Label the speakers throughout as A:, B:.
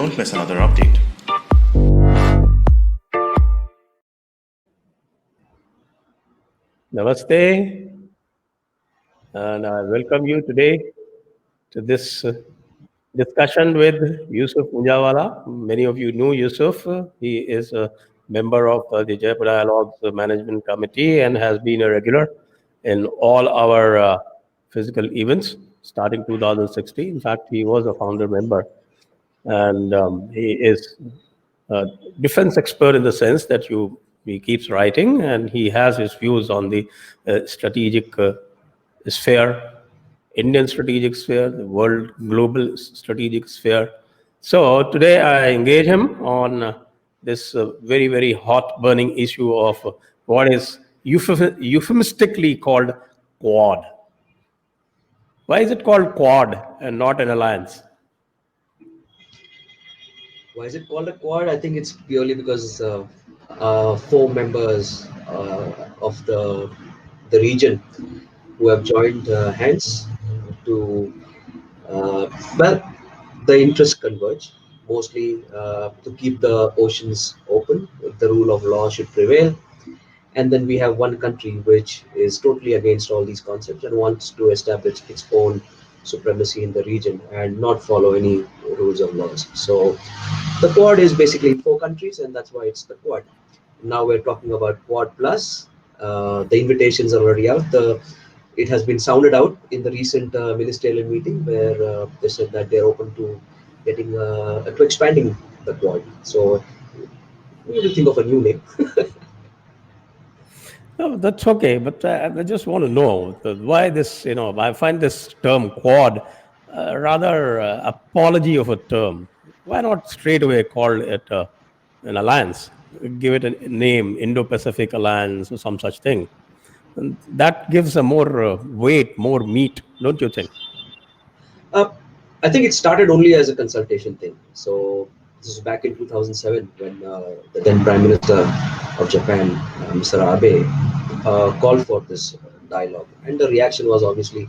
A: Don't miss another update.
B: Namaste, and I welcome you today to this discussion with Yusuf Unjhawala. Many of you know Yusuf. He is a member of the Jaipur Dialogues Management Committee and has been a regular in all our physical events starting 2016. In fact, he was a founder member, and he is a defense expert in the sense that he keeps writing and he has his views on the strategic sphere, Indian strategic sphere, the world global strategic sphere. So today I engage him on this very hot burning issue of what is euphemistically called Quad. Why is it called Quad and not an alliance?
C: Why is it called a quad? I think it's purely because four members of the region who have joined hands to well, the interests converge mostly to keep the oceans open. The rule of law should prevail, and then we have one country which is totally against all these concepts and wants to establish its own supremacy in the region and not follow any rules of laws. So the Quad is basically four countries, and that's why it's the Quad. Now we're talking about Quad Plus. The invitations are already out. It has been sounded out in the recent ministerial meeting where they said that they're open to getting to expanding the Quad. So we need to think of a new name.
B: No, that's okay, but I just want to know why this. I find this term Quad rather apology of a term. Why not straight away call it an alliance? Give it a name, Indo-Pacific Alliance or some such thing. And that gives a more weight, more meat, don't you think?
C: Uh, I think it started only as a consultation thing. So this is back in 2007 when the then Prime Minister of Japan, Mr. Abe, called for this dialogue, and the reaction was obviously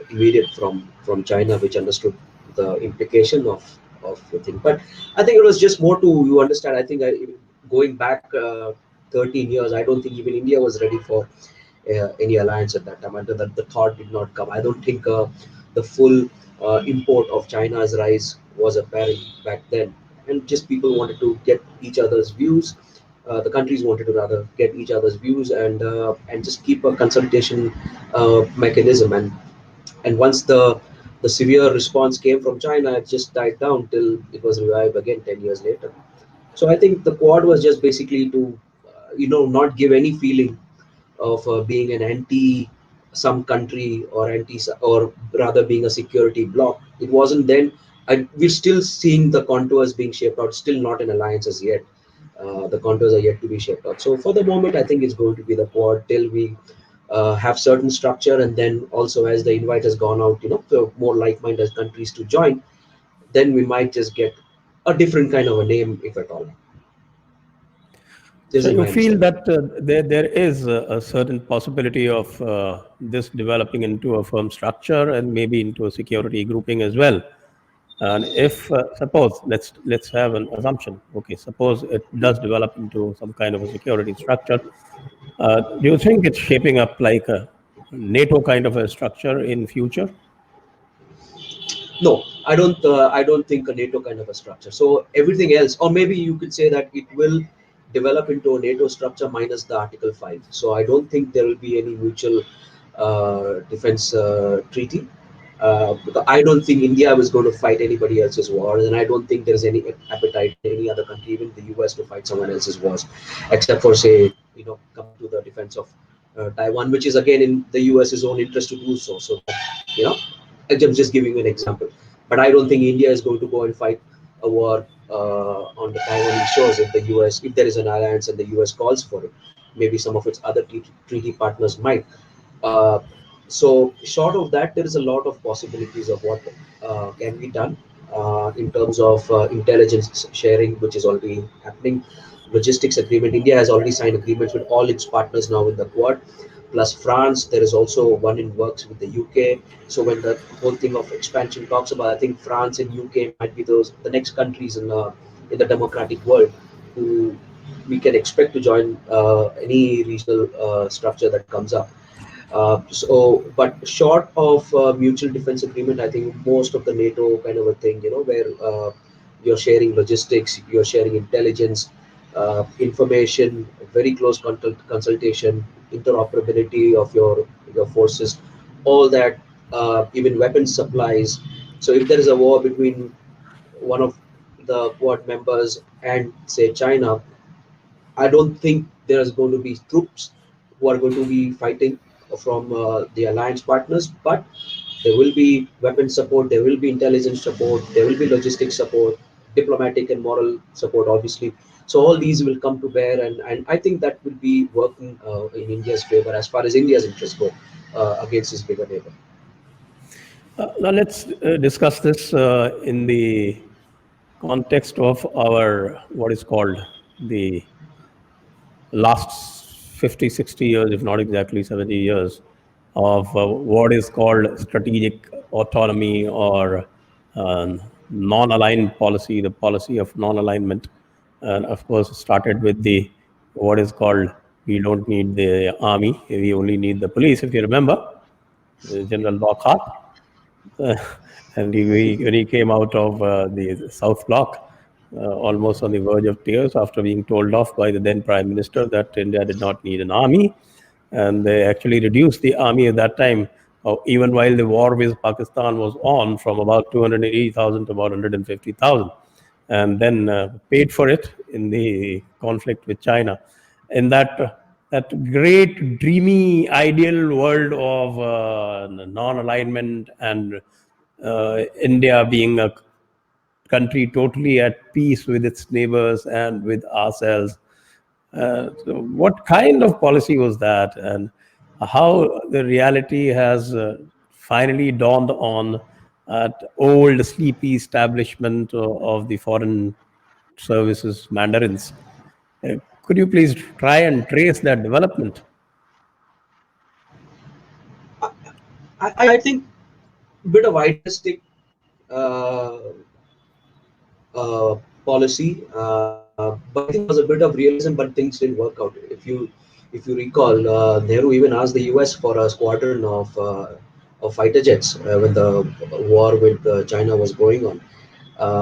C: immediate from China, which understood the implication of the thing. But I think it was just more to you understand. I think going back 13 years, I don't think even India was ready for any alliance at that time. Until that, the thought did not come. I don't think the full import of China's rise was apparent back then, and just people wanted to get each other's views. The countries wanted to rather get each other's views and just keep a consultation mechanism. And once the severe response came from China, it just died down till it was revived again 10 years later. So I think the Quad was just basically to not give any feeling of being an anti some country or anti or rather being a security bloc. It wasn't then. We're still seeing the contours being shaped out. Still not an alliance as yet. The contours are yet to be shaped out. So for the moment, I think it's going to be the Quad till we have certain structure, and then also as the invite has gone out, for more like-minded countries to join, then we might just get a different kind of a name, if at all. This
B: So
C: is
B: you
C: my
B: feel
C: understanding.
B: that there is a certain possibility of this developing into a firm structure and maybe into a security grouping as well. And if suppose let's have an assumption. Okay, suppose it does develop into some kind of a security structure. Do you think it's shaping up like a NATO kind of a structure in future?
C: No, I don't. I don't think a NATO kind of a structure. So everything else, or maybe you could say that it will develop into a NATO structure minus the Article 5. So I don't think there will be any mutual defense treaty. Because I don't think India was going to fight anybody else's wars, and I don't think there's any appetite in any other country, even the US, to fight someone else's wars, except for say, coming to the defense of Taiwan, which is again in the US's own interest to do so. So that, you know, I'm just giving you an example. But I don't think India is going to go and fight a war on the Taiwanese shores if the US, if there is an alliance and the US calls for it. Maybe some of its other treaty partners might. Uh, so short of that, there is a lot of possibilities of what can be done in terms of intelligence sharing, which is already happening. Logistics agreement. India has already signed agreements with all its partners now in the Quad. plus France. There is also one in works with the UK. So when the whole thing of expansion talks about, I think France and UK might be those the next countries in the democratic world who we can expect to join any regional structure that comes up. But short of mutual defense agreement, I think most of the NATO kind of a thing, where you're sharing logistics, you're sharing intelligence, information, very close consultation, interoperability of your forces, all that, even weapons supplies. So if there is a war between one of the Quad members and say China, I don't think there's going to be troops who are going to be fighting from the alliance partners, but there will be weapon support, there will be intelligence support, there will be logistics support, diplomatic and moral support, obviously. So all these will come to bear, and I think that will be working in India's favor as far as India's interests go against its bigger neighbor.
B: Now let's discuss this in the context of our what is called the last 50, 60 years, if not exactly 70 years, of what is called strategic autonomy or non-aligned policy, the policy of non-alignment. And of course, started with the what is called we don't need the army, we only need the police, if you remember, General Lockhart. Uh, and when he came out of the South Block, almost on the verge of tears after being told off by the then Prime Minister that India did not need an army. And they actually reduced the army at that time, even while the war with Pakistan was on, from about 280,000 to about 150,000, and then paid for it in the conflict with China. In that great, dreamy, ideal world of non-alignment and India being a country totally at peace with its neighbors and with ourselves. So what kind of policy was that, and how the reality has finally dawned on that old, sleepy establishment of the foreign services mandarins? Could you please try and trace that development?
C: I think a bit of idealistic uh, policy, but I think there was a bit of realism, but things didn't work out. If you recall, Nehru even asked the U.S. for a squadron of fighter jets when the war with China was going on.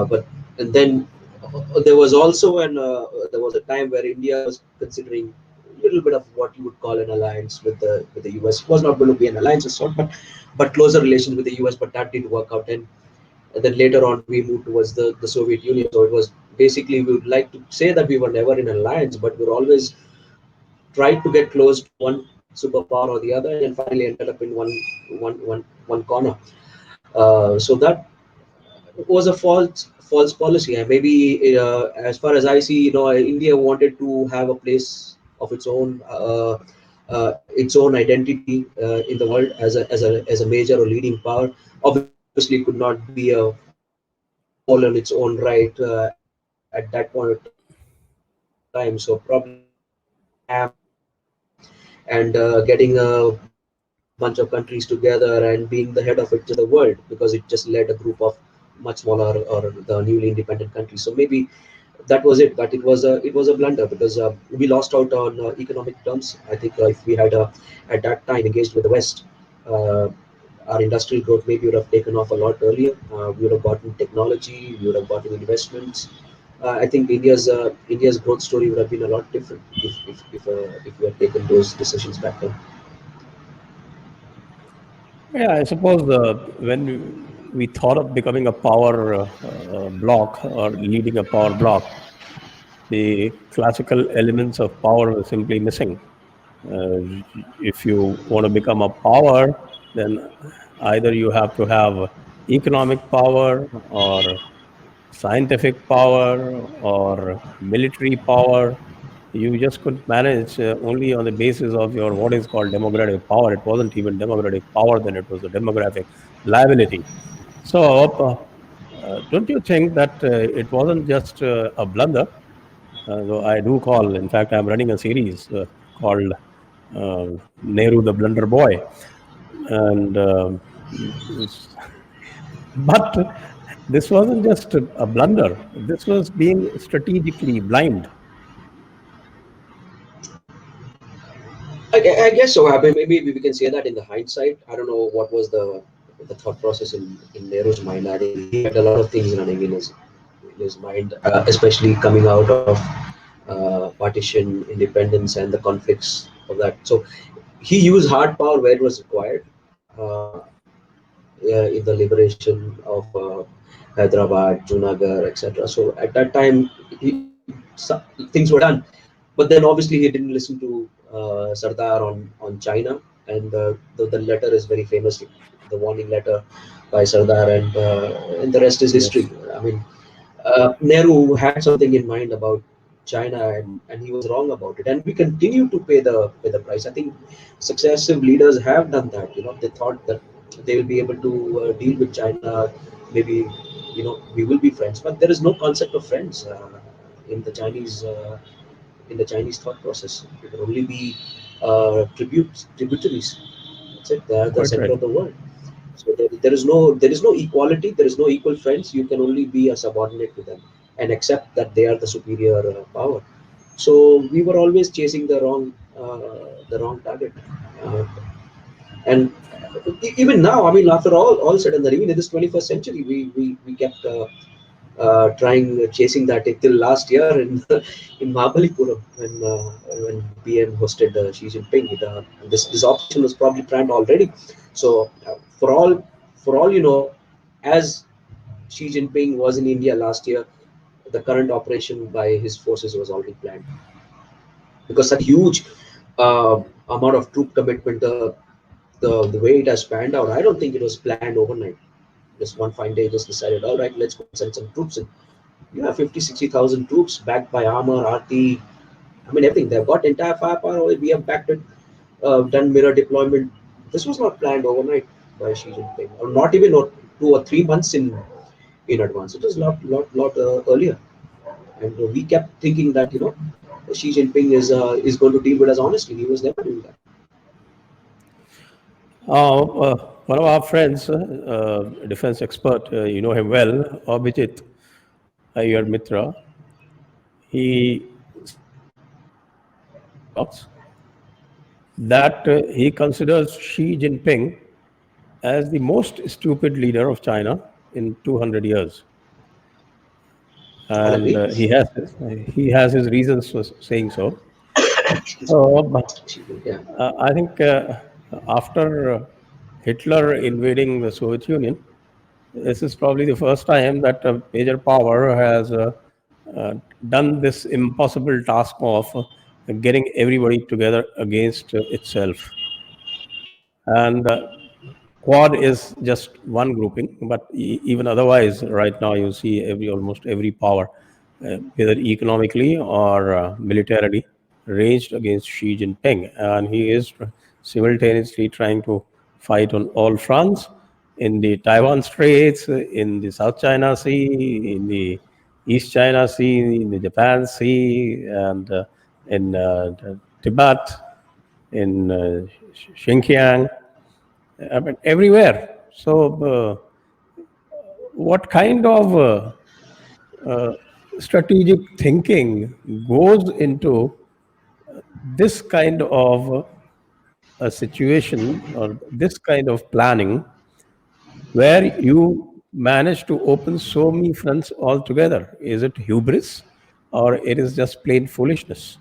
C: But and then there was also there was a time where India was considering a little bit of what you would call an alliance with the US. It was not going to be an alliance of sort, but closer relations with the US. But that didn't work out, and then later on we moved towards the Soviet Union. So it was basically we would like to say that we were never in an alliance, but we're always tried to get close to one superpower or the other, and then finally ended up in one corner. So that was a false policy, and maybe as far as I see, India wanted to have a place of its own identity in the world as a major or leading power. Obviously, it could not be a pole on its own right at that point of time. So probably having a dam and getting a bunch of countries together and being the head of it just the world, because it just led a group of much smaller or the newly independent countries. So maybe that was it, but it was a blunder, because we lost out on economic terms. I think if we had at that time engaged with the West, uh, our industrial growth maybe would have taken off a lot earlier. We would have gotten technology, we would have gotten investments. I think India's growth story would have been a lot different if we had taken those decisions back then.
B: Yeah, I suppose when we thought of becoming a power bloc or leading a power bloc, the classical elements of power were simply missing. Uh, if you want to become a power, then either you have to have economic power or scientific power or military power. You just couldn't manage only on the basis of your what is called democratic power. It wasn't even democratic power then, it was a demographic liability. So, don't you think that it wasn't just a blunder? Though I do call, in fact, I'm running a series called Nehru, the blunder boy, and but this wasn't just a blunder. This was being strategically blind.
C: I guess so. I mean, maybe we can say that in the hindsight. I don't know what was the thought process in Nehru's mind. I think he had a lot of things running in his mind, especially coming out of partition, independence, and the conflicts of that. So he used hard power where it was required. In the liberation of Hyderabad, Junagadh, etc. So at that time, things were done. But then obviously he didn't listen to Sardar on China, and the letter is very famous, the warning letter by Sardar, and the rest is history.
B: Yes,
C: I mean, Nehru had something in mind about China, and he was wrong about it. And we continue to pay the price. I think successive leaders have done that. They thought that they will be able to deal with China. Maybe we will be friends, but there is no concept of friends in the Chinese. In the Chinese thought process, it can only be tributaries. That's it. They are the
B: quite
C: center
B: right.
C: of the world. So there is no equality. There is no equal friends. You can only be a subordinate to them and accept that they are the superior power. So we were always chasing the wrong target, uh, and even now, I mean, after all said and done, even in this 21st century, we kept trying chasing that until last year in in Mahabalipuram when PM hosted Xi Jinping. This operation was probably planned already. So for all as Xi Jinping was in India last year, the current operation by his forces was already planned because such a huge amount of troop commitment. The way it has panned out, I don't think it was planned overnight. Just one fine day, just decided, all right, let's go and send some troops in. 50, 60,000 troops backed by armor, RT. I mean, everything. They've got entire firepower. We have backed it, done mirror deployment. This was not planned overnight by Xi Jinping, or not even 2 or 3 months in advance. It was lot earlier, and we kept thinking that Xi Jinping is going to deal with us honestly. He was never doing that.
B: One of our friends, defense expert, you know him well, Abhijit, your Mitra, he said in one of his talks that he considers Xi Jinping as the most stupid leader of China in 200 years.
C: I'll
B: And
C: agree.
B: he has his reasons for saying so.
C: Excuse me.
B: So,
C: Excuse me. Yeah.
B: I think after Hitler invading the Soviet Union, this is probably the first time that a major power has uh, done this impossible task of getting everybody together against itself. And Quad is just one grouping, but even otherwise, right now you see almost every power, whether economically or militarily, raged against Xi Jinping, and he is simultaneously trying to fight on all fronts in the Taiwan Straits, in the South China Sea, in the East China Sea, in the Japan Sea, and in Tibet, in Xinjiang, I mean, everywhere. So, what kind of uh, strategic thinking goes into this kind of a situation or this kind of planning where you manage to open so many fronts altogether? Is it hubris or it is just plain foolishness?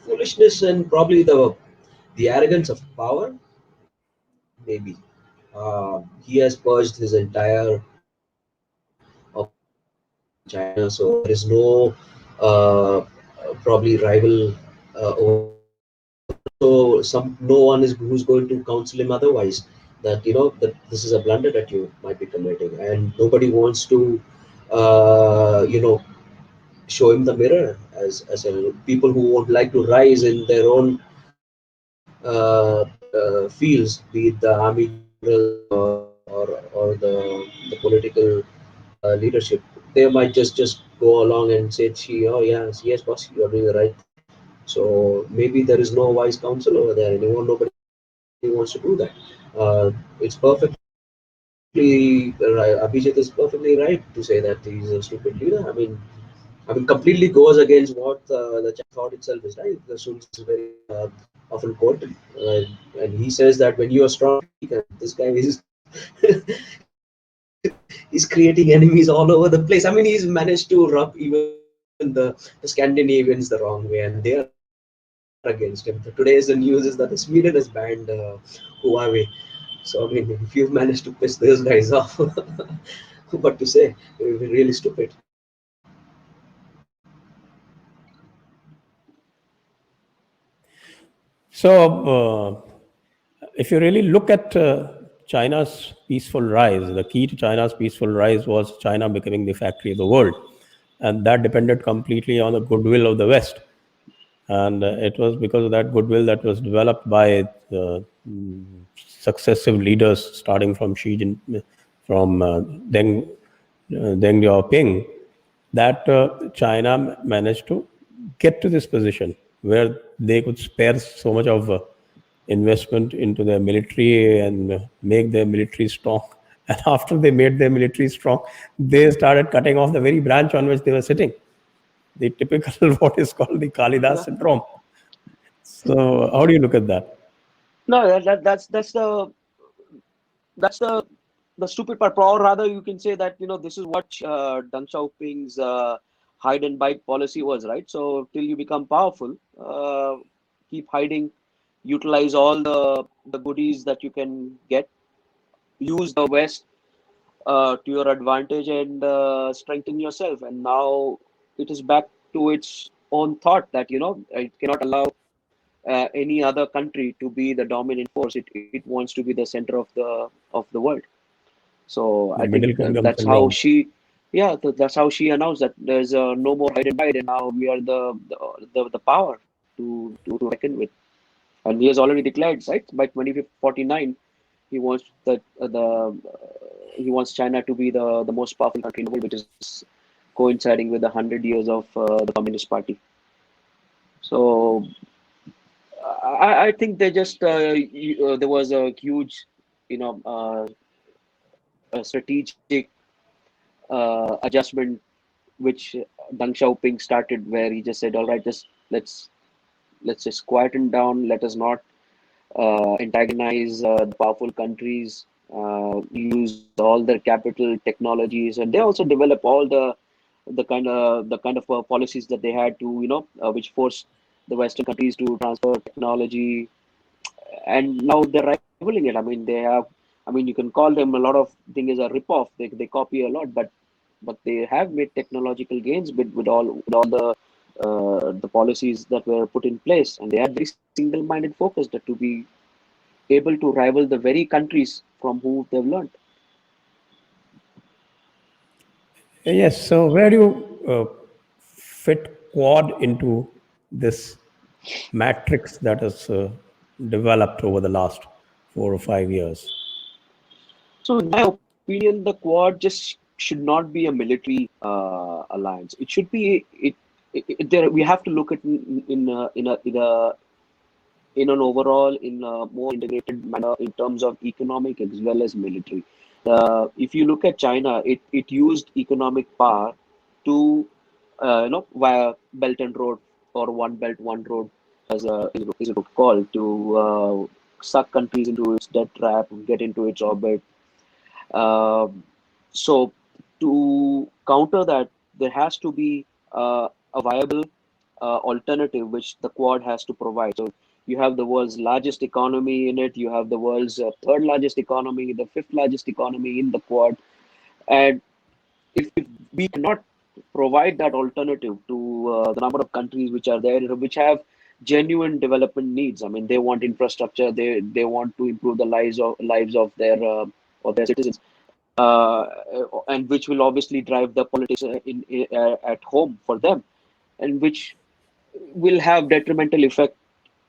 C: Foolishness and probably the arrogance of power, maybe. He has purged his entire opposition in China, so there is no probably rival over there. And also, no one is who's going to counsel him otherwise. That that this is a blunder that you might be committing, and nobody wants to, show him the mirror as a people who would like to rise in their own fields, be it the army generals or the political leadership, they might just go along and say, "Oh yes, yes, boss, you are doing the right thing." So maybe there is no wise counsel over there. Nobody wants to do that. It's perfectly right. Abhijit is perfectly right to say that he's a stupid leader. I mean, completely goes against what the China thought itself is right. The Sun Tzu is very often quoted, and he says that when you are strong, you are weak, and this guy is he's creating enemies all over the place. I mean, he's managed to rub even the Scandinavians the wrong way, and they are against him. Today's the news is that Sweden has banned Huawei. So I mean, if you've managed to piss those guys off, what to say? It would be really stupid.
B: So, if you really look at China's peaceful rise, the key to China's peaceful rise was China becoming the factory of the world. And that depended completely on the goodwill of the West. And it was because of that goodwill that was developed by successive leaders, starting from from Deng Xiaoping, that China managed to get to this position where they could spare so much of investment into their military and make their military strong. And after they made their military strong, they started cutting off the very branch on which they were sitting. The typical what is called the Kalidas
A: Yeah.
B: syndrome. So, how do you look at that?
A: No, that's the stupid part. Or rather, you can say that this is what Deng Xiaoping's hide and bite policy was, right? So till you become powerful, keep hiding, utilize all the goodies that you can get, use the West to your advantage, and strengthen yourself. And now it is back to its own thought that it cannot allow any other country to be the dominant force. It wants to be the center of the world. So
B: The
A: I think
B: Middle Kingdom
A: that's how
B: syndrome.
A: that's how she announced that there's no more hide and bite, and now we are the power to reckon with. And he has already declared, right, by 2049, he wants that he wants China to be the most powerful country in the world, which is coinciding with the 100 years of the Communist Party. So I think they just there was a huge, you know, a strategic adjustment which Deng Xiaoping started, where he just said, "All right, just let's just quieten down. Let us not antagonize the powerful countries. Use all their capital technologies, and they also develop all the kind of policies that they had to which forced the Western countries to transfer technology, and now they're rivaling it. I mean, they have. I mean, you can call them a lot of thing is a rip-off. They copy a lot, but they have made technological gains with all the policies that were put in place, and they had very single-minded focus that to be able to rival the very countries from who they've learned.
B: Yes. So, where do you fit Quad into this matrix that has developed over the last 4 or 5 years?
A: So, in my opinion, the Quad just should not be a military alliance. It should be there. We have to look at in an overall in a more integrated manner in terms of economic as well as military. If you look at China, it used economic power to via Belt and Road, or One Belt One Road, as is it called, to suck countries into its debt trap, get into its orbit. Um so to counter that, there has to be a viable alternative which the Quad has to provide. So you have the world's largest economy in it. You have the world's third largest economy, the fifth largest economy in the Quad, and if we cannot provide that alternative to the number of countries which are there, which have genuine development needs. I mean, they want infrastructure. They want to improve the lives of their citizens, and which will obviously drive the politics at home for them, and which will have detrimental effect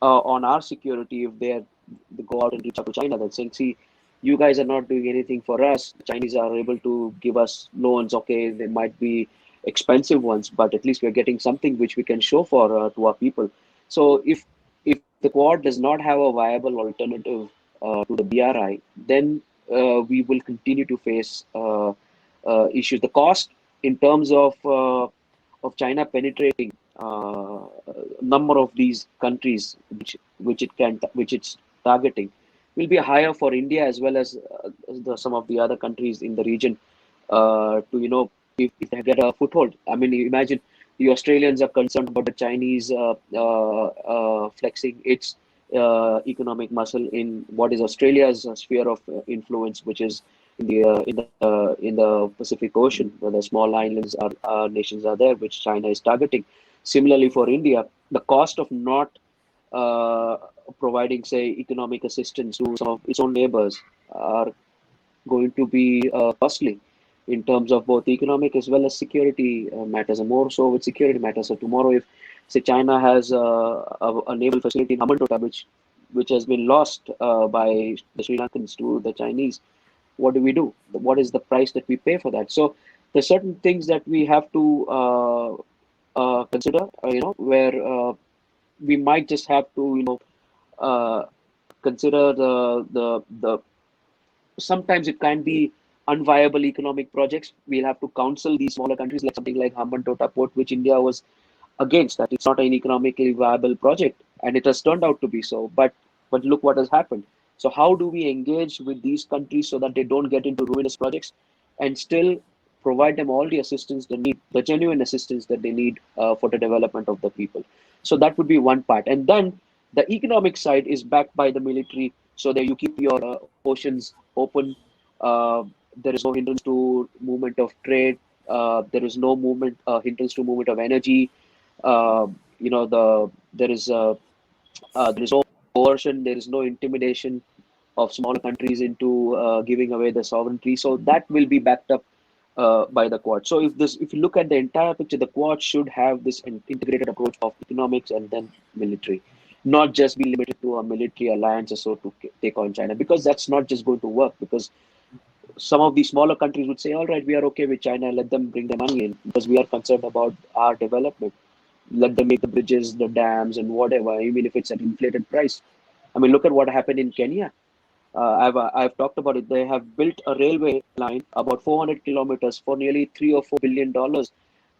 A: on our security if go out and reach out to China, then saying, see, you guys are not doing anything for us. The Chinese are able to give us loans. Okay, they might be expensive ones, but at least we're getting something which we can show for to our people. So if the Quad does not have a viable alternative to the BRI, then we will continue to face issues. The cost in terms of China penetrating number of these countries which it's targeting will be higher for India as well as some of the other countries in the region to if they get a foothold. I mean, imagine the Australians are concerned about the Chinese flexing its economic muscle in what is Australia's sphere of influence, which is in the Pacific Ocean, where the small islands are nations are there, which China is targeting. Similarly, for India, the cost of not uh, providing, say, economic assistance to some of its own neighbors are going to be costly in terms of both economic as well as security matters, and more so with security matters. So tomorrow, if say China has a naval facility in Hambantota, which has been lost by the Sri Lankans to the Chinese, what do we do? What is the price that we pay for that? So there's certain things that we have to consider, where we might just have to, uh, consider the sometimes it can be unviable economic projects. We'll have to counsel these smaller countries like something like Hambantota Port, which India was against, that it's not an economically viable project, and it has turned out to be so. But look what has happened. So how do we engage with these countries so that they don't get into ruinous projects and still provide them all the assistance they need, the genuine assistance that they need for the development of the people? So that would be one part. And then the economic side is backed by the military, so that you keep your oceans open. Uh, there is no hindrance to movement of trade. There is no movement hindrance to movement of energy. uh, there is no coercion, there is no intimidation of smaller countries into giving away the sovereignty. So that will be backed up by the Quad. So if you look at the entire picture, the Quad should have this integrated approach of economics and then military, not just be limited to a military alliance or so to take on China, because that's not just going to work. Because some of these smaller countries would say, all right, we are okay with China, let them bring the money in, because we are concerned about our development. Let them make the bridges, the dams, and whatever, even if it's at inflated price. I mean, look at what happened in Kenya. I've talked about it. They have built a railway line about 400 kilometers for nearly $3 or $4 billion.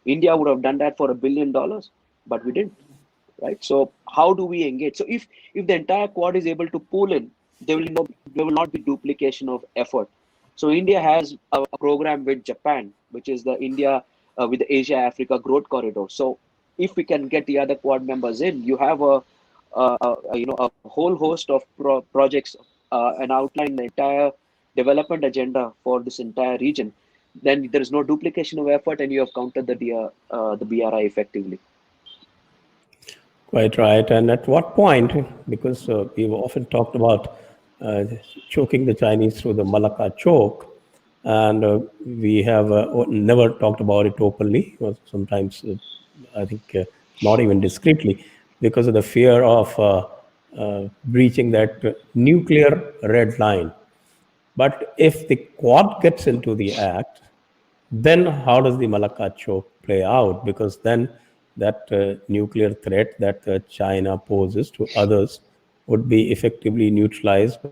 A: India would have done that for $1 billion, but we didn't, right? So how do we engage? So if the entire Quad is able to pull in, there will not be duplication of effort. So India has a program with Japan, which is the India with the Asia Africa Growth Corridor. So if we can get the other Quad members in, you have a whole host of projects and outline the entire development agenda for this entire region. Then there is no duplication of effort, and you have countered the BRI effectively.
B: Quite right. And at what point, because we've often talked about choking the Chinese through the Malacca Choke, and we have never talked about it openly, or sometimes I think not even discreetly, because of the fear of breaching that nuclear red line. But if the Quad gets into the act, then how does the Malacca Choke play out? Because then that nuclear threat that China poses to others would be effectively neutralized by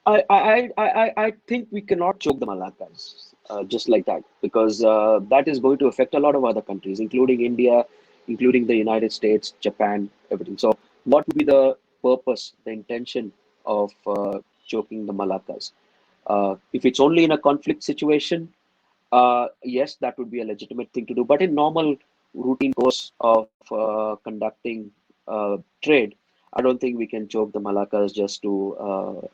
B: the Quad.
A: I think we cannot choke the Malaccas just like that, because that is going to affect a lot of other countries, including India, including the United States, Japan, everything. So, what would be the purpose, the intention of choking the Malaccas? If it's only in a conflict situation, yes, that would be a legitimate thing to do. But in normal routine course of conducting trade, I don't think we can choke the Malaccas just to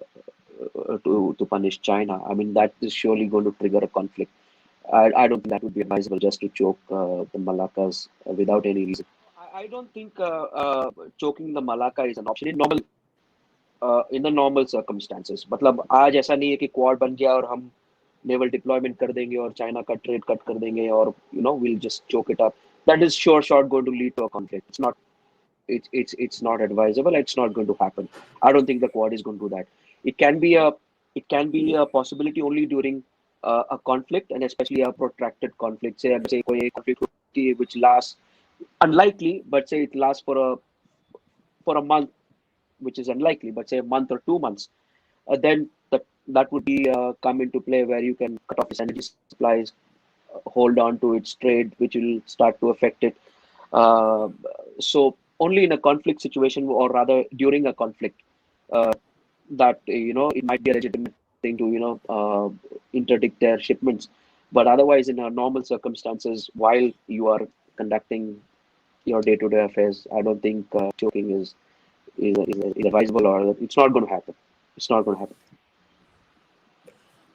A: punish China. I mean, that is surely going to trigger a conflict. I don't think that would be advisable just to choke the Malaccas without any reason. I don't think choking the Malacca is an option in the normal circumstances. मतलब आज ऐसा नहीं है कि quad बन गया और हम naval deployment कर देंगे और चाइना का trade cut कर देंगे और we'll just choke it up. That is sure shot going to lead to a conflict. it's not advisable. It's not going to happen. I don't think the Quad is going to do that. It can be a possibility only during a conflict, and especially a protracted conflict. Say कोई conflict which lasts, unlikely, but say it lasts for a month, which is unlikely, but say a month or 2 months, then that would be come into play, where you can cut off its energy supplies, hold on to its trade, which will start to affect it. So only in a conflict situation, or rather during a conflict, that it might be a legitimate thing to interdict their shipments. But otherwise, in a normal circumstances, while you are conducting your day-to-day affairs, I don't think choking is advisable, or it's not going to happen. It's not going to happen.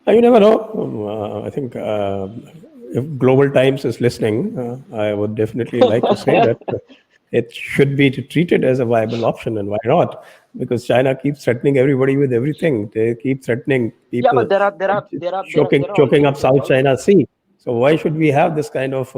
B: You never know. I think if Global Times is listening, I would definitely like to say that it should be treated as a viable option, and why not? Because China keeps threatening everybody with everything. They keep threatening
A: Yeah,
B: people,
A: but there are
B: choking up
A: alternatives
B: South
A: also.
B: China Sea. So why should we have this kind of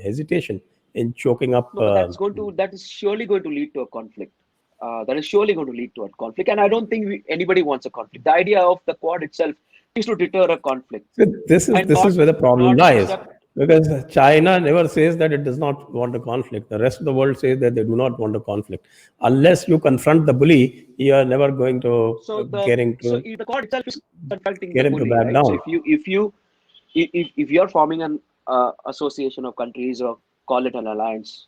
B: hesitation in choking up?
A: No, but that is surely going to lead to a conflict. That is surely going to lead to a conflict, and I don't think anybody wants a conflict. The idea of the Quad itself is to deter a conflict,
B: So
A: and
B: this is where the problem
A: not
B: lies,
A: accept.
B: because China never says that it does not want a conflict. The rest of the world says that they do not want a conflict. Unless you confront the bully, you are never going to
A: So the Quad itself is confronting
B: get
A: the
B: him to
A: bully,
B: back
A: right? So
B: down.
A: if you're forming an association of countries, or call it an alliance,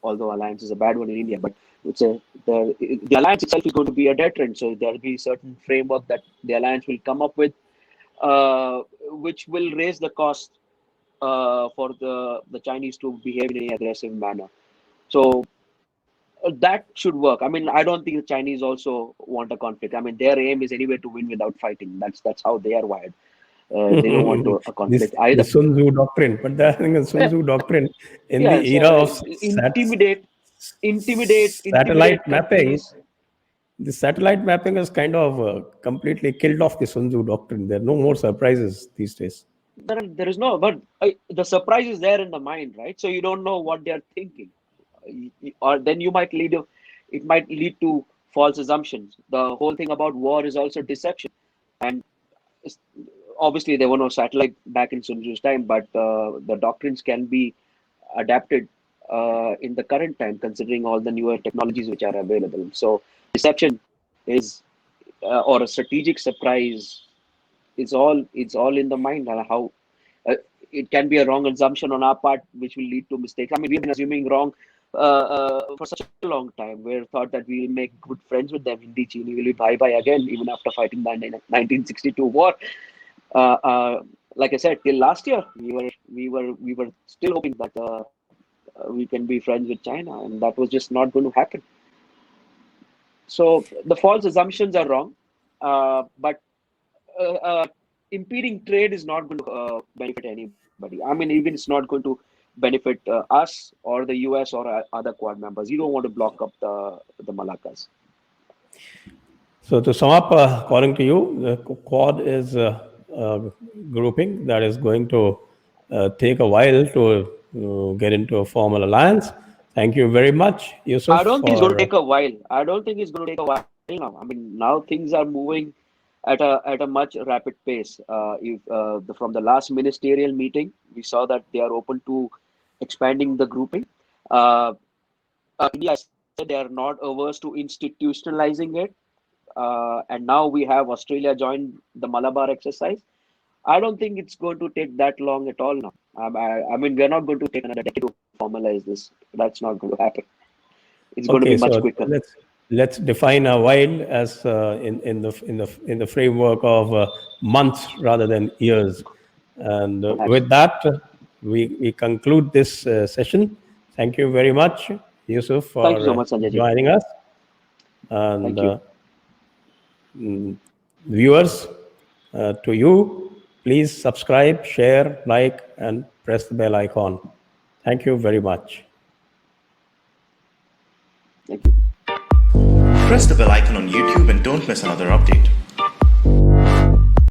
A: although alliance is a bad one in India, but it's the alliance itself is going to be a deterrent. So there'll be certain framework that the alliance will come up with, which will raise the cost for the Chinese to behave in an aggressive manner. So that should work. I mean, I don't think the Chinese also want a conflict. I mean, their aim is anyway to win without fighting. That's how they are wired. They don't want a
B: this
A: conflict
B: the
A: either.
B: Sun Tzu doctrine, but the Sun Tzu doctrine in the
A: Yes,
B: era of
A: intimidate
B: satellite mapping.
A: countries.
B: The satellite mapping has kind of completely killed off the Sun Tzu doctrine. There are no more surprises these days.
A: There is no, but the surprise is there in the mind, right? So you don't know what they're thinking, or then it might lead to false assumptions. The whole thing about war is also deception, and it's- obviously there were no satellite back in Sun Tzu's time, but the doctrines can be adapted in the current time, considering all the newer technologies which are available. So deception is or a strategic surprise, it's all in the mind, and how uh, it can be a wrong assumption on our part, which will lead to mistakes. I mean, we've been assuming wrong for such a long time. We thought that we'll make good friends with them. Hindi Chini will be bye again, even after fighting the 1962 war. Like I said, till last year, we were still hoping that we can be friends with China, and that was just not going to happen. So the false assumptions are wrong, but impeding trade is not going to benefit anybody. I mean, even it's not going to benefit us or the US or other Quad members. You don't want to block up the Malaccas.
B: So to sum up, according to you, the Quad is a grouping that is going to take a while to get into a formal alliance. Thank you very much, Yusuf,
A: I don't think it's going to
B: for
A: take a while. I don't think it's going to take a while now. I mean, now things are moving at a much rapid pace. If from the last ministerial meeting, we saw that they are open to expanding the grouping. Uh, India said they are not averse to institutionalizing it, and now we have Australia join the Malabar exercise. I don't think it's going to take that long at all now. I mean, we're not going to take another decade to formalize this. That's not going to happen. It's going to be
B: okay.
A: much
B: So
A: quicker.
B: let's define a while as in the framework of months rather than years. And
A: Perhaps.
B: with that, we conclude this session. Thank you very much, Yusuf,
A: Thank you
B: for
A: so much, Sanjay ji.
B: joining us. And
A: Thank you.
B: Viewers, to you, please subscribe, share, like, and press the bell icon. Thank you very much.
A: Thank you.
D: Press the bell icon on YouTube and don't miss another update.